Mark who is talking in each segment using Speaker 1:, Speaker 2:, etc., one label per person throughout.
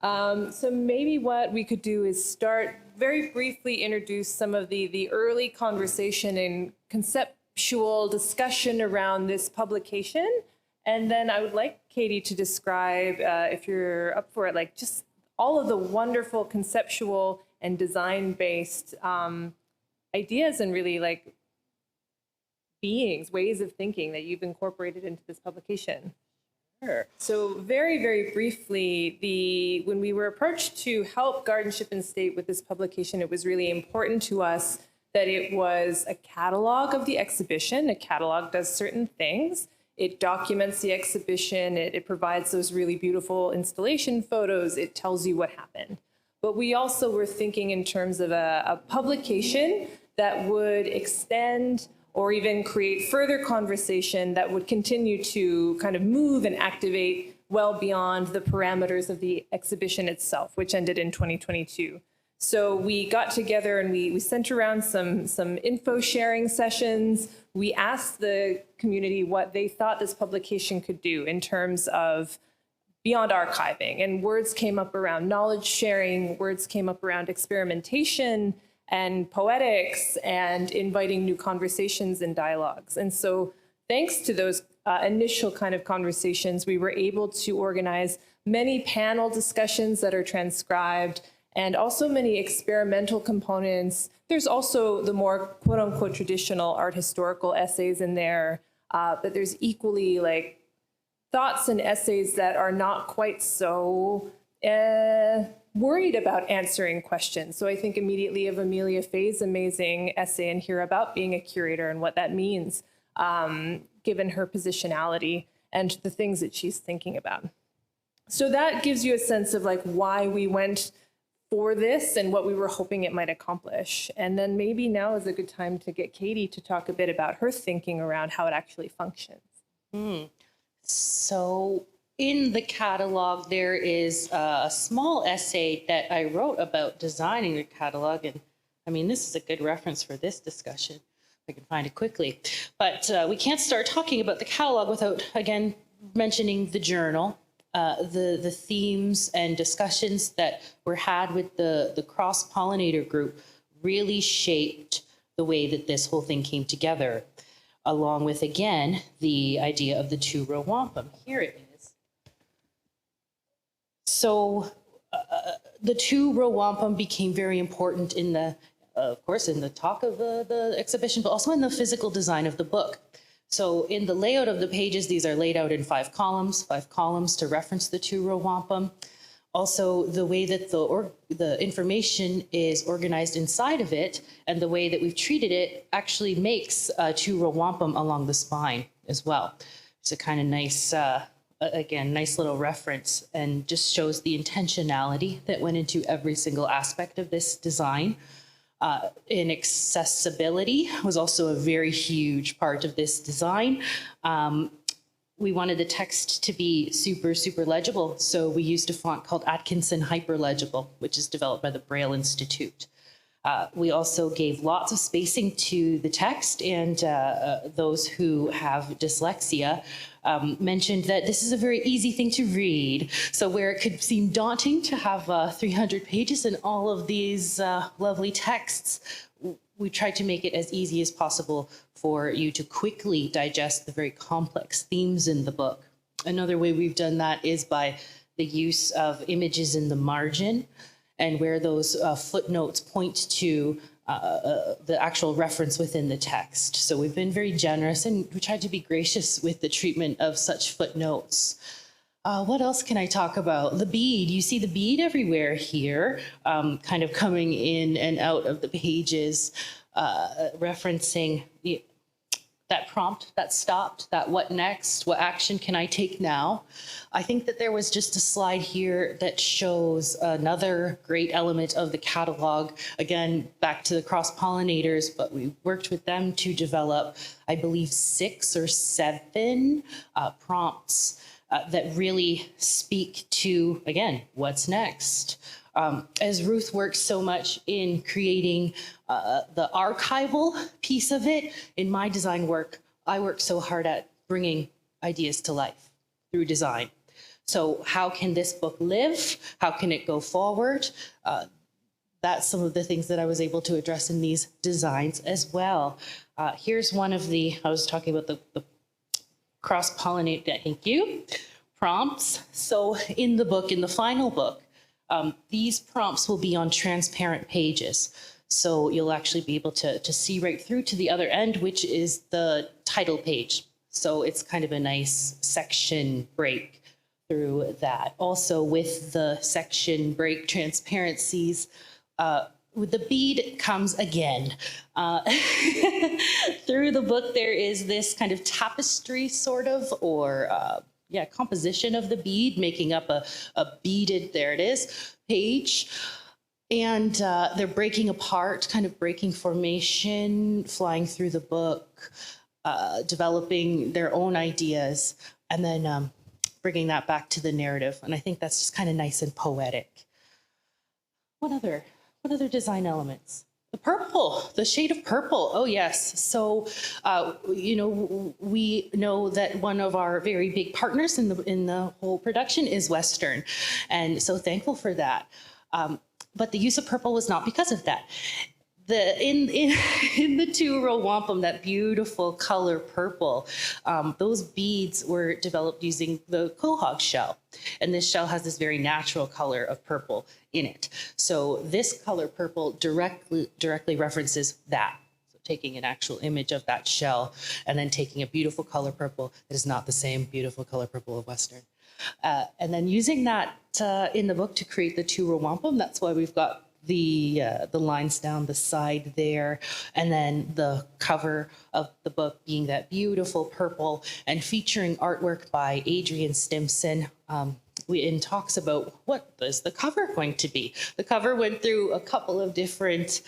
Speaker 1: So maybe what we could do is start very briefly introduce some of the early conversation and conceptual discussion around this publication. And then I would like Katie to describe, if you're up for it, like just all of the wonderful conceptual and design-based ideas and really like ways of thinking that you've incorporated into this publication. Sure. So very, very briefly, when we were approached to help GardenShip and State with this publication, it was really important to us that it was a catalog of the exhibition. A catalog does certain things. It documents the exhibition. It provides those really beautiful installation photos. It tells you what happened. But we also were thinking in terms of a publication that would extend or even create further conversation that would continue to kind of move and activate well beyond the parameters of the exhibition itself, which ended in 2022. So we got together and we sent around some info sharing sessions. We asked the community what they thought this publication could do in terms of beyond archiving. And words came up around knowledge sharing, words came up around experimentation, and poetics, and inviting new conversations and dialogues. And so thanks to those initial kind of conversations, we were able to organize many panel discussions that are transcribed and also many experimental components. There's also the more quote unquote traditional art historical essays in there, but there's equally like thoughts and essays that are not quite so worried about answering questions. So I think immediately of Amelia Faye's amazing essay in here about being a curator and what that means, given her positionality and the things that she's thinking about. So that gives you a sense of like why we went for this and what we were hoping it might accomplish. And then maybe now is a good time to get Katie to talk a bit about her thinking around how it actually functions.
Speaker 2: So in the catalog, there is a small essay that I wrote about designing the catalog. And I mean, this is a good reference for this discussion, if I can find it quickly. But we can't start talking about the catalog without, again, mentioning the journal, the themes and discussions that were had with the cross-pollinator group really shaped the way that this whole thing came together, along with, again, the idea of the two-row wampum. Here it is. So the two-row wampum became very important in the, of course, in the talk of the exhibition, but also in the physical design of the book. So in the layout of the pages, these are laid out in five columns to reference the two-row wampum. Also, the way that the information is organized inside of it and the way that we've treated it actually makes a two-row wampum along the spine as well. It's a kind of nice, again, nice little reference, and just shows the intentionality that went into every single aspect of this design. In accessibility was also a very huge part of this design. We wanted the text to be super, super legible. So we used a font called Atkinson Hyperlegible, which is developed by the Braille Institute. We also gave lots of spacing to the text, and those who have dyslexia mentioned that this is a very easy thing to read. So where it could seem daunting to have 300 pages and all of these lovely texts, we tried to make it as easy as possible for you to quickly digest the very complex themes in the book. Another way we've done that is by the use of images in the margin, and where those footnotes point to the actual reference within the text. So we've been very generous, and we tried to be gracious with the treatment of such footnotes. What else can I talk about? The bead. You see the bead everywhere here, kind of coming in and out of the pages, referencing that prompt, that stopped, that what next, what action can I take now? I think that there was just a slide here that shows another great element of the catalog. Again, back to the cross-pollinators, but we worked with them to develop, I believe, 6 or 7 prompts that really speak to, again, what's next. As Ruth works so much in creating the archival piece of it, in my design work, I work so hard at bringing ideas to life through design. So how can this book live? How can it go forward? That's some of the things that I was able to address in these designs as well. Here's one of the, I was talking about the cross-pollinate, thank you, prompts. So in the book, in the final book, these prompts will be on transparent pages. So you'll actually be able to see right through to the other end, which is the title page. So it's kind of a nice section break through that. Also with the section break transparencies, with the bead comes again. Through the book, there is this kind of tapestry sort of, or composition of the bead, making up a beaded, there it is, page. And they're breaking apart, kind of breaking formation, flying through the book, developing their own ideas, and then bringing that back to the narrative. And I think that's just kind of nice and poetic. What other design elements? The purple, the shade of purple. Oh, yes. So, we know that one of our very big partners in the whole production is Western. And so thankful for that. But the use of purple was not because of that. In the two-row wampum, that beautiful color purple, those beads were developed using the quahog shell. And this shell has this very natural color of purple in it. So this color purple directly references that. So taking an actual image of that shell and then taking a beautiful color purple that is not the same beautiful color purple of Western. And then using that in the book to create the two-row wampum. That's why we've got the lines down the side there, and then the cover of the book being that beautiful purple and featuring artwork by Adrian Stimson. In talks about what is the cover going to be. The cover went through a couple of different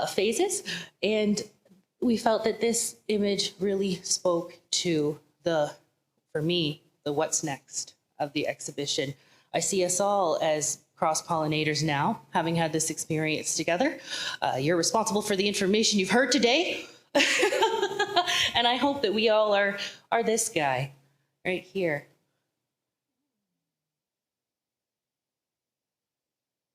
Speaker 2: phases, and we felt that this image really spoke to for me, the what's next of the exhibition. I see us all as cross-pollinators now, having had this experience together. You're responsible for the information you've heard today. And I hope that we all are this guy right here.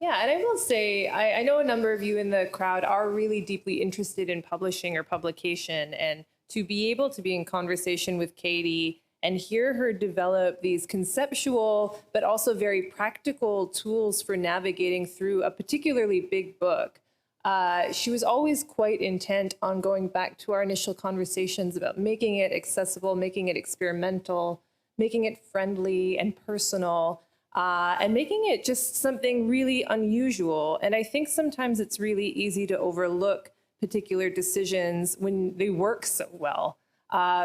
Speaker 1: Yeah, and I will say, I know a number of you in the crowd are really deeply interested in publishing or publication, and to be able to be in conversation with Katie and hear her develop these conceptual, but also very practical tools for navigating through a particularly big book. She was always quite intent on going back to our initial conversations about making it accessible, making it experimental, making it friendly and personal, and making it just something really unusual. And I think sometimes it's really easy to overlook particular decisions when they work so well.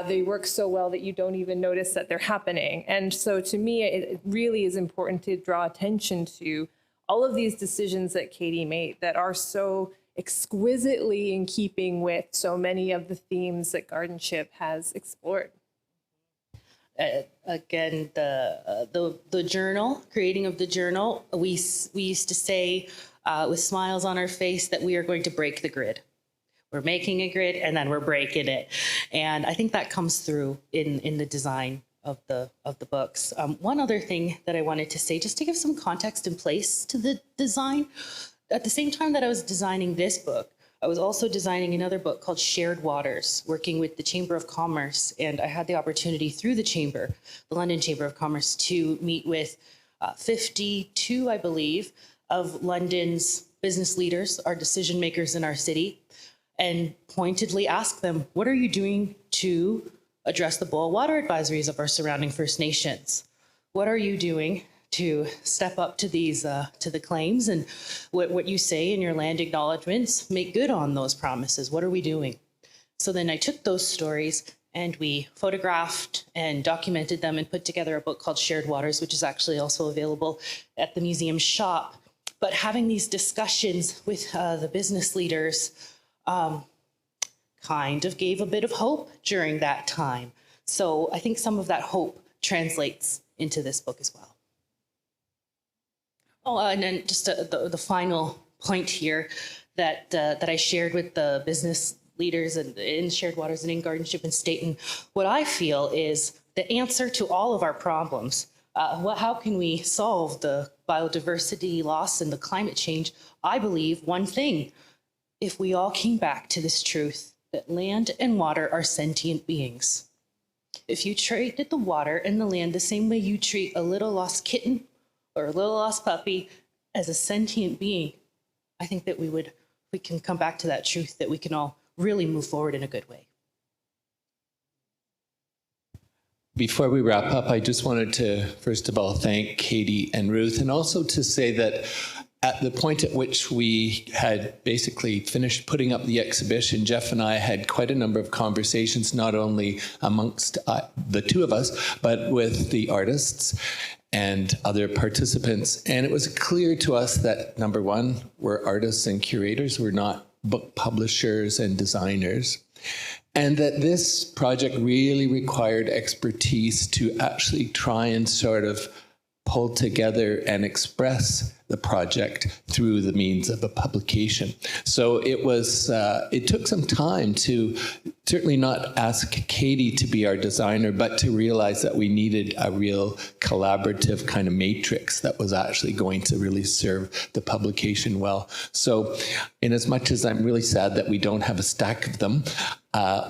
Speaker 1: They work so well that you don't even notice that they're happening. And so to me, it really is important to draw attention to all of these decisions that Katie made that are so exquisitely in keeping with so many of the themes that GardenShip has explored.
Speaker 2: Again, the journal, creating of the journal, we used to say with smiles on our face that we are going to break the grid. We're making a grid and then we're breaking it. And I think that comes through in the design of the books. One other thing that I wanted to say, just to give some context and place to the design, at the same time that I was designing this book, I was also designing another book called Shared Waters, working with the Chamber of Commerce. And I had the opportunity through the Chamber, the London Chamber of Commerce, to meet with 52, I believe, of London's business leaders, our decision makers in our city, and pointedly ask them, what are you doing to address the boil water advisories of our surrounding First Nations? What are you doing to step up to these to the claims, and what you say in your land acknowledgements, make good on those promises? What are we doing? So then I took those stories and we photographed and documented them and put together a book called Shared Waters, which is actually also available at the museum shop. But having these discussions with the business leaders kind of gave a bit of hope during that time. So I think some of that hope translates into this book as well. Oh, and then just the final point here that I shared with the business leaders and in Shared Waters and in GardenShip and Staten, what I feel is the answer to all of our problems how can we solve the biodiversity loss and the climate change? I believe one thing, if we all came back to this truth that land and water are sentient beings. If you treated the water and the land the same way you treat a little lost kitten or a little lost puppy as a sentient being, I think that we can come back to that truth that we can all really move forward in a good way.
Speaker 3: Before we wrap up, I just wanted to, first of all, thank Katie and Ruth, and also to say that at the point at which we had basically finished putting up the exhibition, Jeff and I had quite a number of conversations, not only amongst the two of us, but with the artists and other participants. And it was clear to us that, number one, we're artists and curators, we're not book publishers and designers. And that this project really required expertise to actually try and sort of pull together and express the project through the means of a publication. So it took some time to certainly not ask Katie to be our designer, but to realize that we needed a real collaborative kind of matrix that was actually going to really serve the publication well. So in as much as I'm really sad that we don't have a stack of them,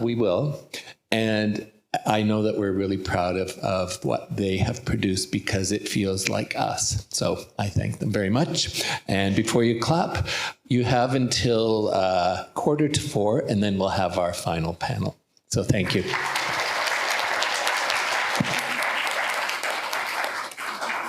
Speaker 3: we will. And I know that we're really proud of what they have produced because it feels like us. So I thank them very much. And before you clap, you have until 3:45, and then we'll have our final panel. So thank you.